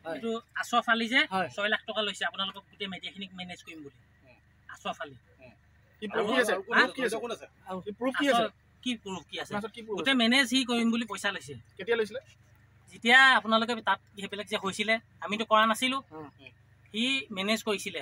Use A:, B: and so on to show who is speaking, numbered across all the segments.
A: এইটো আছফালি যে 6 লাখ টকা লৈছে আপোনালোকক গোটেই মিডিয়াখিনিক মেনেজ কৰিম বুলি আছফালি কি প্ৰুফ কি আছে গোটেই মেনেজ সি কৰিম বুলি পইচা লৈছে
B: কেতিয়া লৈছিলে
A: যেতিয়া আপোনালোকে তাত সেইবিলাক যে হৈছিলে আমিতো কৰা নাছিলো সি মেনেজ কৰিছিলে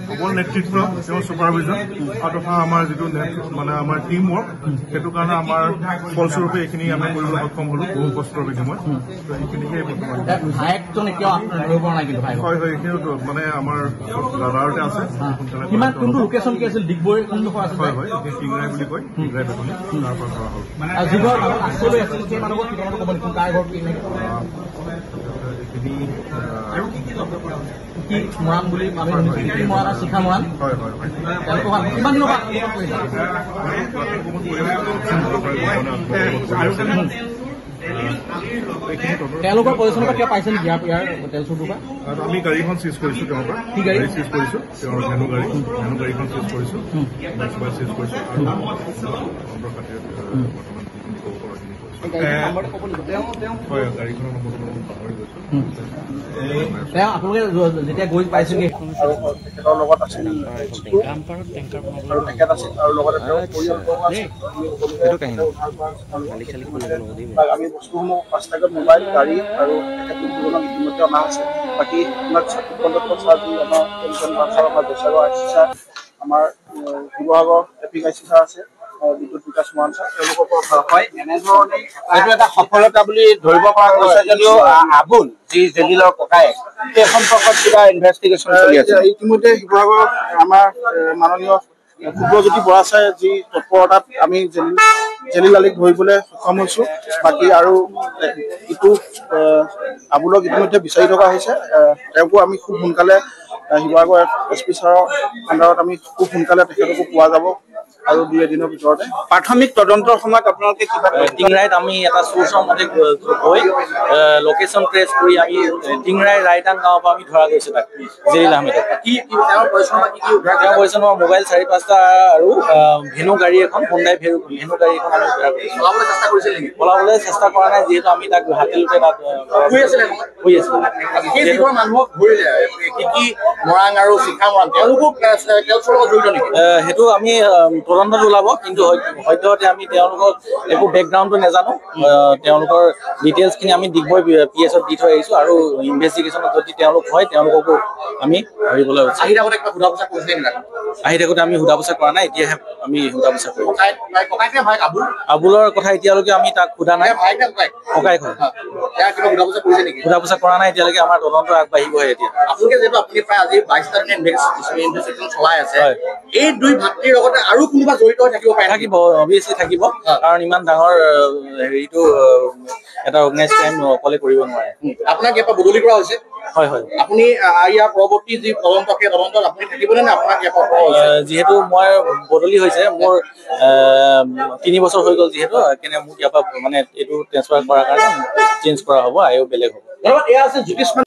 C: সকল নেতৃত্ব তেওঁৰ ছুপাৰভিজন তথা আমাৰ যিটো মানে আমাৰ টিম ৱৰ্ক সেইটো কাৰণে আমাৰ ফলস্বৰূপে এইখিনি আমি কৰিবলৈ সক্ষম হ'লো বহু কষ্টৰ বিনিময়ত এইখিনিকে হয় হয় এইখিনিও মানে আমাৰ ৰাডাৰতে আছে হয় হয় এইখিনি টিংৰাই বুলি কয় টিংৰাই বেতনি তাৰ পৰা কৰা হ'ল
B: মৰাণ বুলি মৰাণ আৰু শিখা মৰাণ তেওঁলোকৰ পৰিচালনা কিয় পাইছে নেকি ইয়াৰ তেল চুৰটোৰ পৰা
C: আমি গাড়ীখন চিজ কৰিছো তেওঁৰ পৰা কি গাড়ী চিজ কৰিছো তেওঁৰ ভেনু গাড়ীখন চিজ কৰিছো চিজ কৰিছো
B: আপোনালোকে যেতিয়া গৈ পাইছেগে
D: তেখেতৰ লগত আছিল আমি বস্তুসমূহ ফাষ্টাগত মোবাইল গাড়ী আৰু ইতিমধ্যে অনা হৈছে বাকী আমাৰ আমাৰ Sivasagar traffic I C sir আছে বিদ্যুৎ বিকাশ মৰাণ ছাৰ তেওঁলোকৰ পৰা হয় এনেধৰণে এইটো এটা সফলতা বুলি ধৰিব পৰা গৈছে যদিও আবুল যি জেলিলৰ ককায়েক সেই সম্পৰ্কত কিবা ইনভেষ্টিগেশ্যন চলি আছে ইতিমধ্যে শিৱসাগৰ আমাৰ মাননীয় শুভজ্যোতি বৰা ছাৰে যি তৎপৰতাত আমি জেলিল আলিক ধৰিবলৈ সক্ষম হৈছো বাকী আৰু ইটো আবুলক ইতিমধ্যে বিচাৰি থকা হৈছে তেওঁকো আমি খুব সোনকালে শিৱসাগৰ SP ছাৰৰ আণ্ডাৰত আমি খুব সোনকালে তেখেতকো পোৱা যাব আৰু 2 এদিনৰ ভিতৰতে প্ৰাথমিক তদন্তৰ সময়ত আপোনালোকে কিবা
E: টিংৰাইত আমি এটা চোৰ্চৰ মতে গৈ লোকেশ্যন ট্ৰেচ কৰি আমি টিংৰাই ৰাইটাং গাঁৱৰ পৰা আমি ধৰা গৈছে তাক জেলিল আহমেদক তেওঁৰ পৰিচালনা মোবাইল 4-5টা আৰু ভেনু গাড়ী এখন হোণ্ডাই ভেনু গাড়ী এখন আমি উদ্ধাৰ কৰিছোঁ পলাবলৈ চেষ্টা কৰা নাই যিহেতু আমি তাক হাতেলতে তাত শুই আছিলে মানুহক ধৰিলে কি মৰাং আৰু শিখা মৰাং তেওঁলোকো জড়িত নেকি সেইটো আমি তদন্তত ওলাব কিন্তু সদ্যহতে আমি তেওঁলোকৰ একো বেকগ্ৰাউণ্ডটো নাজানো তেওঁলোকৰ ডিটেইলছখিনি আমি ডিগবৈ PSত দি থৈ আহিছোঁ আৰু ইনভেষ্টিগেশ্যনত যদি তেওঁলোক হয় তেওঁলোককো আমি ধৰিবলৈ আহি থাকোঁতে আমি সোধা পোছা কৰা নাই এতিয়াহে আমি সোধা পোছা কৰিম আবুলৰ কথা এতিয়ালৈকে আমি তাক সোধা নাই ককাইক হয় সোধা পোছা কৰা নাই এতিয়ালৈকে আমাৰ তদন্ত আগবাঢ়িবহে এতিয়া
B: আপোনালোকে যিহেতু আপুনি প্ৰায় আজি 22টা ইনভেষ্টিগেশ্যন চলাই আছে এই দুই ভাতৃৰ লগতে আৰু কোনোবা জড়িত হৈ থাকিব পাৰে
E: থাকিব অবভিয়াছলি থাকিব কাৰণ ইমান ডাঙৰ হেৰিটো এটা অৰ্গেনাইজ ক্ৰাইম অকলে কৰিব নোৱাৰে
B: আপোনাক ইয়াৰ পৰা বদলি কৰা হৈছে
E: হয় হয়
B: আপুনি ইয়াৰ পৰৱৰ্তী যি তদন্ত সেই তদন্তত আপুনি থাকিবনে নে আপোনাক ইয়াৰ পৰা
E: যিহেতু মই বদলি হৈছে মোৰ 3 বছৰ হৈ গ'ল যিহেতু কেনে মোক ইয়াৰ পৰা মানে এইটো ট্ৰেন্সফাৰ কৰাৰ কাৰণে চেঞ্জ কৰা হ'ব আৰু বেলেগ হ'ব
B: এয়া আছে জ্যোতিষ্মান